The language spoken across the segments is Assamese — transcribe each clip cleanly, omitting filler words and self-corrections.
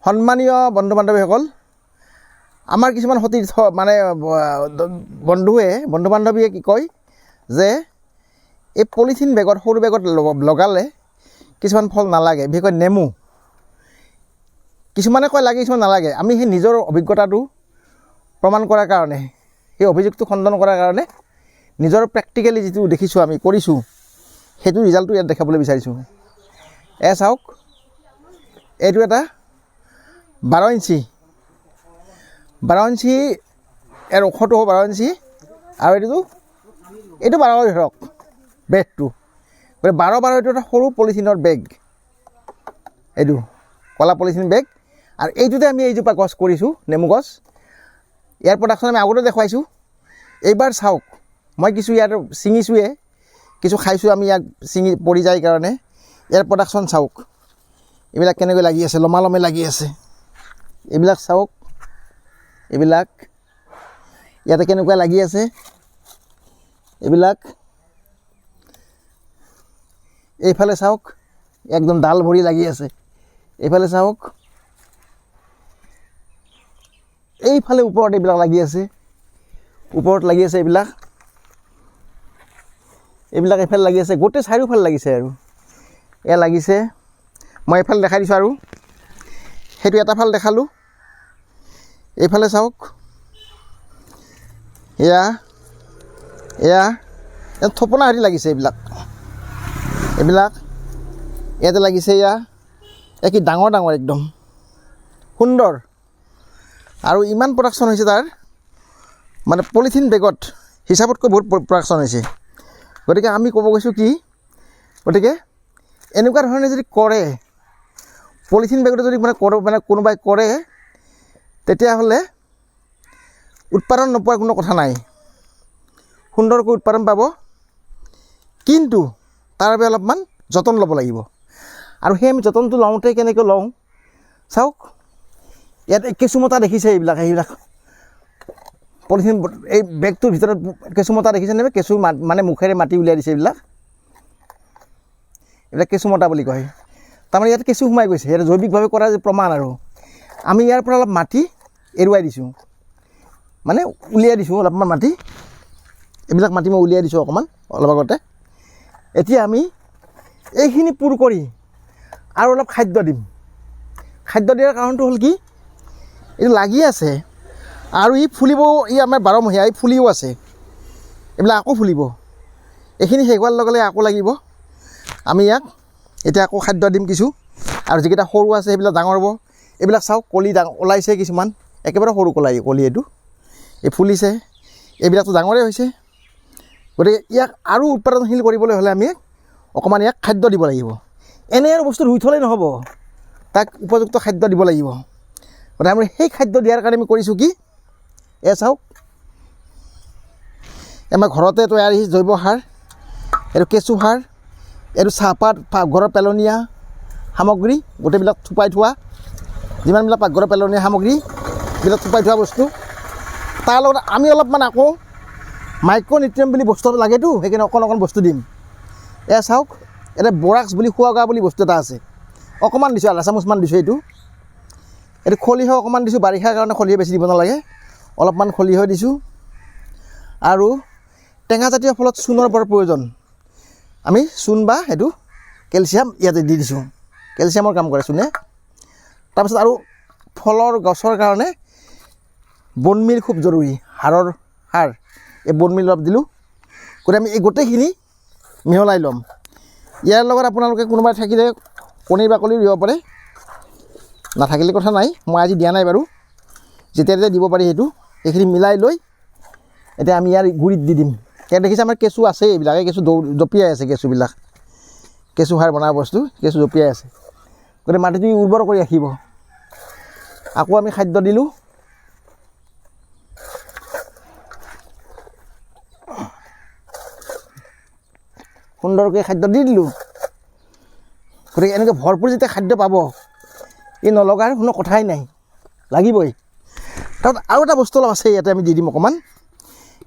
সন্মানীয় বন্ধু বান্ধৱীসকল, আমাৰ কিছুমান সতীৰ্থ মানে বন্ধু বান্ধৱীয়ে কি কয় যে এই পলিথিন বেগত সৰু বেগত লগালে কিছুমান ফল নালাগে, বিশেষকৈ নেমু। কিছুমানে কয় লাগে, কিছুমান নালাগে। আমি সেই নিজৰ অভিজ্ঞতাটো প্ৰমাণ কৰাৰ কাৰণে, সেই অভিযোগটো খণ্ডন কৰাৰ কাৰণে নিজৰ প্ৰেক্টিকেলি যিটো দেখিছোঁ, আমি কৰিছোঁ, সেইটো ৰিজাল্টটো ইয়াত দেখাবলৈ বিচাৰিছোঁ। চাওক, এইটো এটা 12 ইঞ্চি ইয়াৰ ওখটো হ'ব 12 ইঞ্চি, আৰু এইটো 12 ধৰক বেগটো, গতিকে 12 এইটো এটা সৰু পলিথিনৰ বেগ, এইটো ক'লা পলিথিন বেগ। আৰু এইটোতে আমি এইজোপা গছ কৰিছোঁ, নেমু গছ। ইয়াৰ প্ৰডাকশ্যন আমি আগতে দেখুৱাইছোঁ। এইবাৰ চাওক, মই কিছু ইয়াত ছিঙিছোঁৱে, কিছু খাইছোঁ আমি, ইয়াক ছিঙি পৰি যায় কাৰণে। ইয়াৰ প্ৰডাকশ্যন চাওক, এইবিলাক কেনেকৈ লাগি আছে, লমালমে লাগি আছে। এইবিলাক চাওক, এইবিলাক ইয়াতে কেনেকুৱা লাগি আছে, এইবিলাক। এইফালে চাওক, একদম ডাল ভৰি লাগি আছে। এইফালে চাওক, এইফালে ওপৰত এইবিলাক লাগি আছে, ওপৰত লাগি আছে এইবিলাক এইফালে লাগি আছে, গোটেই চাৰিওফালে লাগিছে। আৰু এয়া লাগিছে, মই এইফালে দেখাই দিছোঁ, আৰু সেইটো এটা ফাল দেখালোঁ। এইফালে চাওক, এয়া থপনা হেৰি লাগিছে, এইবিলাক ইয়াতে লাগিছে। কি ডাঙৰ একদম সুন্দৰ, আৰু ইমান প্ৰডাকশ্যন হৈছে তাৰ, মানে পলিথিন বেগত হিচাপতকৈ বহুত প্ৰডাকশ্যন হৈছে। গতিকে আমি ক'ব গৈছোঁ কি, গতিকে এনেকুৱা ধৰণে যদি কৰে, পলিথিন বেগতে যদি কোনোবাই কৰে, তেতিয়াহ'লে উৎপাদন নোপোৱাৰ কোনো কথা নাই, সুন্দৰকৈ উৎপাদন পাব। কিন্তু তাৰ বাবে অলপমান যতন ল'ব লাগিব। আৰু সেই আমি যতনটো লওঁতে কেনেকৈ লওঁ চাওক, ইয়াত কেঁচুমতা দেখিছে, এইবিলাক পলিথিন, এই বেগটোৰ ভিতৰত কেঁচুমতা দেখিছেনে? কেঁচু মানে মুখেৰে মাটি উলিয়াই দিছে। এইবিলাক কেঁচুমতা বুলি কয়। তাৰমানে ইয়াত কেঁচু সোমাই গৈছে, ইয়াত জৈৱিকভাৱে কৰা যে প্ৰমাণ। আৰু আমি ইয়াৰ পৰা অলপ মাটি এৰুৱাই দিছোঁ, মানে উলিয়াই দিছোঁ অলপমান মাটি। এইবিলাক মাটি মই উলিয়াই দিছোঁ অকণমান অলপ আগতে। এতিয়া আমি এইখিনি পুৰ কৰি আৰু অলপ খাদ্য দিম। খাদ্য দিয়াৰ কাৰণটো হ'ল কি, এইটো লাগি আছে আৰু ই ফুলিব, ই আমাৰ 12মহীয়া, ই ফুলিও আছে। এইবিলাক আকৌ ফুলিব, এইখিনি শেষ হোৱাৰ লগে লগে আকৌ লাগিব। আমি ইয়াক এতিয়া আকৌ খাদ্য দিম কিছু, আৰু যিকেইটা সৰু আছে সেইবিলাক ডাঙৰ হ'ব। এইবিলাক চাওক, কলি ওলাইছে কিছুমান, একেবাৰে সৰু কলি এইটো, এই ফুলিছে। এইবিলাকতো ডাঙৰেই হৈছে। গতিকে ইয়াক আৰু উৎপাদনশীল কৰিবলৈ হ'লে আমি অকণমান ইয়াক খাদ্য দিব লাগিব। এনে আৰু বস্তু ৰুই থ'লেই নহ'ব, তাক উপযুক্ত খাদ্য দিব লাগিব। গতিকে আমি সেই খাদ্য দিয়াৰ কাৰণে আমি কৰিছোঁ কি, চাওক, আমাৰ ঘৰতে তৈয়াৰী জৈৱ সাৰ, এইটো কেঁচু সাৰ, এইটো চাহপাত, পাকঘৰৰ পেলনীয়া সামগ্ৰী, গোটেইবিলাক থোপাই থোৱা, যিমানবিলাক পাকঘৰৰ পেলনীয়া সামগ্ৰী, এইবিলাক থোপাই থোৱা বস্তু। তাৰ লগত আমি অলপমান আকৌ মাইক্ৰ'নিউট্ৰিয়েণ্ট বুলি বস্তু লাগেতো, সেইকাৰণে অকণ বস্তু দিম। চাওক, এটা বৰাক্স বুলি খোৱা বুলি বস্তু এটা আছে, অকণমান দিছোঁ, আধা চামুচমান দিছোঁ। এইটো খলিহ অকণমান দিছোঁ, বাৰিষাৰ কাৰণে খলিহ বেছি দিব নালাগে, অলপমান খলিহ দিছোঁ। আৰু টেঙাজাতীয় ফলত চূণৰ বৰ প্ৰয়োজন। আমি চূণ বা এইটো কেলছিয়াম ইয়াতে দি দিছোঁ, কেলছিয়ামৰ কাম কৰে চূণে। তাৰপিছত আৰু ফলৰ গছৰ কাৰণে বন মিল খুব জৰুৰী, সাৰৰ সাৰ, এই বন মিল অলপ দিলোঁ। গতিকে আমি এই গোটেইখিনি মিহলাই ল'ম। ইয়াৰ লগত আপোনালোকে কোনোবাই থাকিলে কণীৰ বাকলিও দিব পাৰে, নাথাকিলে কথা নাই, মই আজি দিয়া নাই বাৰু, যেতিয়া তেতিয়া দিব পাৰি সেইটো। এইখিনি মিলাই লৈ এতিয়া আমি ইয়াৰ গুড়িত দি দিম। ইয়াত দেখিছে আমাৰ কেঁচু আছে, এইবিলাকে কেঁচু জঁপিয়াই আছে, কেঁচুবিলাক কেঁচু সাৰ বনোৱা বস্তু, কেঁচু জঁপিয়াই আছে। গতিকে মাটিটো উৰ্বৰ কৰি ৰাখিব। আকৌ আমি খাদ্য দিলোঁ, সুন্দৰকৈ খাদ্য দি দিলোঁ। গতিকে এনেকৈ ভৰপূৰ যেতিয়া খাদ্য পাব, এই নলগাৰ কোনো কথাই নাই, লাগিবই। তাত আৰু এটা বস্তু অলপ আছে, ইয়াতে আমি দি দিম অকণমান।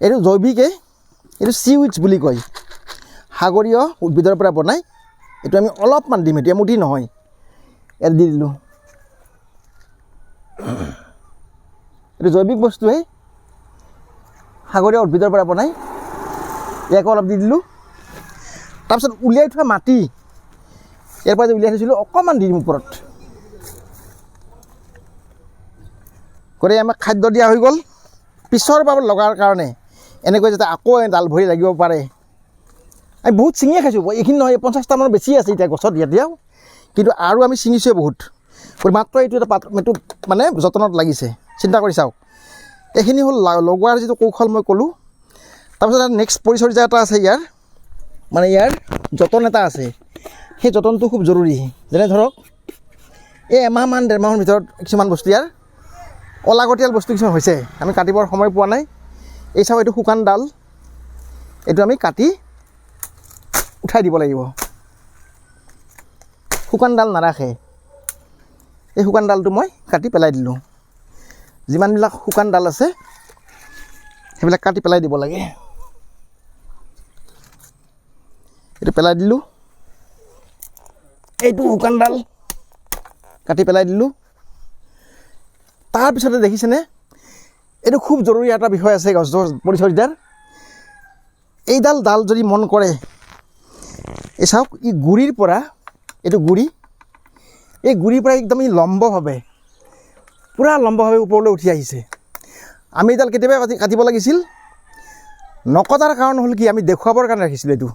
এইটো জৈৱিকে, এইটো চিউইডছ বুলি কয়, সাগৰীয় উদ্ভিদৰ পৰা বনাই। এইটো আমি অলপমান দিম, এতিয়া এমুঠি নহয়, ইয়াত দি দিলোঁ। এইটো জৈৱিক বস্তুৱেই, সাগৰীয় উদ্ভিদৰ পৰা বনাই। ইয়াকো অলপ দি দিলোঁ। তাৰপিছত উলিয়াই থোৱা মাটি, ইয়াৰ পৰা যে উলিয়াই থৈছিলোঁ অকণমান দি দিম ওপৰত। কৰি আমাক খাদ্য দিয়া হৈ গ'ল। পিছৰ বাৰ লগাৰ কাৰণে এনেকৈ যাতে আকৌ ডাল ভৰি লাগিব পাৰে। আমি বহুত ছিঙিয়ে খাইছোঁ, এইখিনি নহয় 50টামান বেছি আছে এতিয়া গছত এতিয়াও, কিন্তু আৰু আমি ছিঙিছোৱে বহুত। মাত্ৰ এইটো এটা এইটো মানে যতনত লাগিছে, চিন্তা কৰি চাওক। এইখিনি হ'ল লগোৱাৰ যিটো কৌশল মই ক'লোঁ। তাৰপিছত নেক্সট পৰিচৰ্যা এটা আছে ইয়াৰ, মানে ইয়াৰ যতন এটা আছে। সেই যতনটো খুব জৰুৰী। যেনে ধৰক এই এমাহমান 1.5 মাহৰ ভিতৰত কিছুমান বস্তু ইয়াৰ অলাগতিয়াল বস্তু কিছুমান হৈছে, আমি কাটিবৰ সময় পোৱা নাই। এই চাওক, এইটো শুকান ডাল, এইটো আমি কাটি উঠাই দিব লাগিব। শুকান ডাল নাৰাখে, এই শুকান ডালটো মই কাটি পেলাই দিলোঁ। যিমানবিলাক শুকান ডাল আছে সেইবিলাক কাটি পেলাই দিব লাগে। এইটো পেলাই দিলোঁ। এইটো শুকান ডাল কাটি পেলাই দিলোঁ। তাৰপিছতে দেখিছেনে, এইটো খুব জৰুৰী এটা বিষয় আছে গছৰ পৰিচৰ্যাৰ। এইডাল ডাল যদি মন কৰে, এই চাওক, ই গুৰিৰ পৰা, এইটো গুৰি, এই গুৰিৰ পৰা একদম ই লম্বভাৱে, পূৰা লম্বভাৱে ওপৰলৈ উঠি আহিছে। আমি এইডাল কেতিয়াবা কাটিব লাগিছিল, নকটাৰ কাৰণ হ'ল কি, আমি দেখুৱাবৰ কাৰণে ৰাখিছিলোঁ। এইটো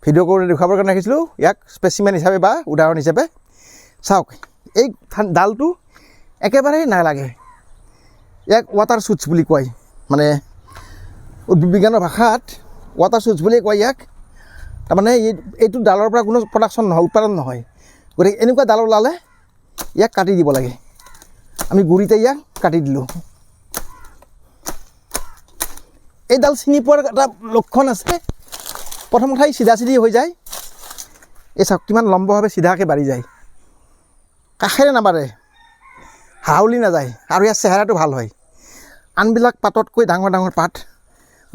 ভিডিঅ' কৰি দেখুৱাবৰ কাৰণে ৰাখিছিলোঁ, ইয়াক স্পেচিমেন হিচাপে বা উদাহৰণ হিচাপে। চাওক, এই ডালটো একেবাৰেই নালাগে। ইয়াক ৱাটাৰ শ্বুটছ বুলি কয়, মানে উদ্ভিদ বিজ্ঞানৰ ভাষাত ৱাটাৰ শ্বুটছ বুলিয়ে কয় ইয়াক। তাৰমানে এইটো ডালৰ পৰা কোনো প্ৰডাকশ্যন নহয়, উৎপাদন নহয়। গতিকে এনেকুৱা ডাল ওলালে ইয়াক কাটি দিব লাগে। আমি গুৰিতে ইয়াক কাটি দিলোঁ। এই ডাল চিনি পোৱাৰ এটা লক্ষণ আছে। প্ৰথম কথা, চিধা চিধি হৈ যায়। এই চাওক, কিমান লম্বভাৱে চিধাকৈ বাঢ়ি যায়, কাষেৰে নাবাঢ়ে, হাউলি নাযায়, আৰু ইয়াৰ চেহেৰাটো ভাল হয়। আনবিলাক পাততকৈ ডাঙৰ ডাঙৰ পাত,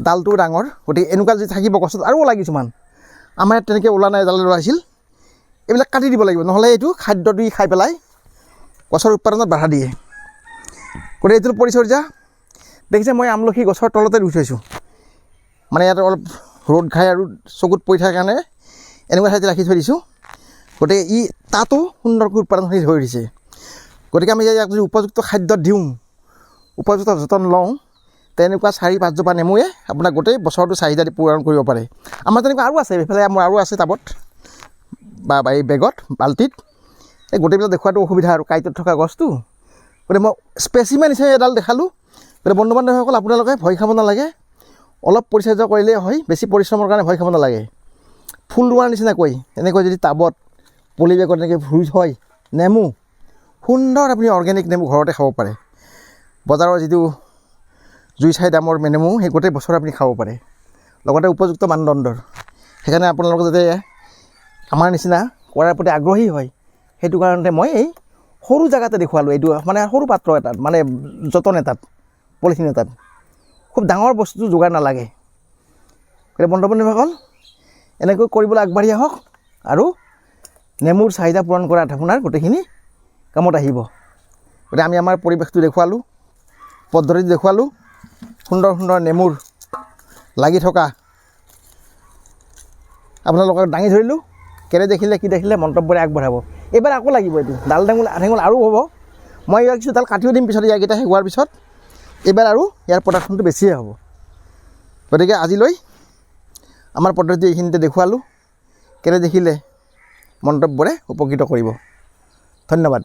ডালটোও ডাঙৰ। গতিকে এনেকুৱা যদি থাকিব গছত আৰু ওলাই কিছুমান, আমাৰ ইয়াত তেনেকৈ ওলা নাই, ডাল ওলাইছিল। এইবিলাক কাটি দিব লাগিব, নহ'লে এইটো খাদ্য দি খাই পেলাই গছৰ উৎপাদনত বাধা দিয়ে। গতিকে এইটো পৰিচৰ্যা। দেখিছে, মই আমলখি গছৰ তলতে ৰুই থৈছোঁ, মানে ইয়াত অলপ ৰ'দ খাই আৰু চকুত পৰি থকাৰ কাৰণে এনেকুৱা ঠাইতে ৰাখি থৈ দিছোঁ। গতিকে ই তাতো সুন্দৰকৈ উৎপাদন হৈ দিছে। গতিকে আমি ইয়াক যদি উপযুক্ত খাদ্য দিওঁ, উপযুক্ত যতন লওঁ, তেনেকুৱা 4-5 জোপা নেমুৱে আপোনাক গোটেই বছৰটো চাহিদা পূৰণ কৰিব পাৰে। আমাৰ তেনেকুৱা আৰু আছে, এইফালে মোৰ আৰু আছে টাবত বা এই বেগত, বাল্টিত। এই গোটেইবিলাক দেখুৱাটো অসুবিধা, আৰু কাঁইটত থকা গছটো। গতিকে মই স্পেচিমেন হিচাপে এডাল দেখালোঁ। গতিকে বন্ধু বান্ধৱীসকল, আপোনালোকে ভয় খাব নালাগে, অলপ পৰিচৰ্যা কৰিলেই হয়, বেছি পৰিশ্ৰমৰ কাৰণে ভয় খাব নালাগে। ফুল ৰোৱাৰ নিচিনাকৈ এনেকৈ যদি টাবত, পলি বেগত এনেকৈ ৰুই থয় নেমু, সুন্দৰ আপুনি অৰ্গেনিক নেমু ঘৰতে খাব পাৰে। বজাৰৰ যিটো জুই চাই দামৰ নেমু, সেই গোটেই বছৰ আপুনি খাব পাৰে, লগতে উপযুক্ত মানদণ্ডৰ। সেইকাৰণে আপোনালোকে যাতে আমাৰ নিচিনা কৰাৰ প্ৰতি আগ্ৰহী হয়, সেইটো কাৰণতে মই এই সৰু জেগাতে দেখুৱালোঁ। এইটো মানে সৰু পাত্ৰ এটাত, মানে যতন এটাত, পলিথিন এটাত, খুব ডাঙৰ বস্তু যোগাৰ নালাগে। গতিকে বন্ধু বান্ধৱীসকল, এনেকৈ কৰিবলৈ আগবাঢ়ি আহক, আৰু নেমুৰ চাহিদা পূৰণ কৰাত আপোনাৰ গোটেইখিনি কামত আহিব। গতিকে আমি আমাৰ পৰিৱেশটো দেখুৱালোঁ, পদ্ধতিটো দেখুৱালোঁ, সুন্দৰ সুন্দৰ নেমুৰ লাগি থকা আপোনালোকক দাঙি ধৰিলোঁ। কেনে দেখিলে, কি দেখিলে মন্তব্যৰে আগবঢ়াব। এইবাৰ আকৌ লাগিব, এইটো ডাল ঠেঙুল আৰু হ'ব। মই ইয়াৰ কিছু ডাল কাটিও দিম পিছত, ইয়াৰকেইটা শেষ পিছত। এইবাৰ আৰু ইয়াৰ প্ৰডাকশ্যনটো বেছিয়ে হ'ব। গতিকে আজিলৈ আমাৰ পদ্ধতি এইখিনিতে দেখুৱালোঁ। কেনে দেখিলে মন্তব্যৰে উপকৃত কৰিব। ধন্যবাদ।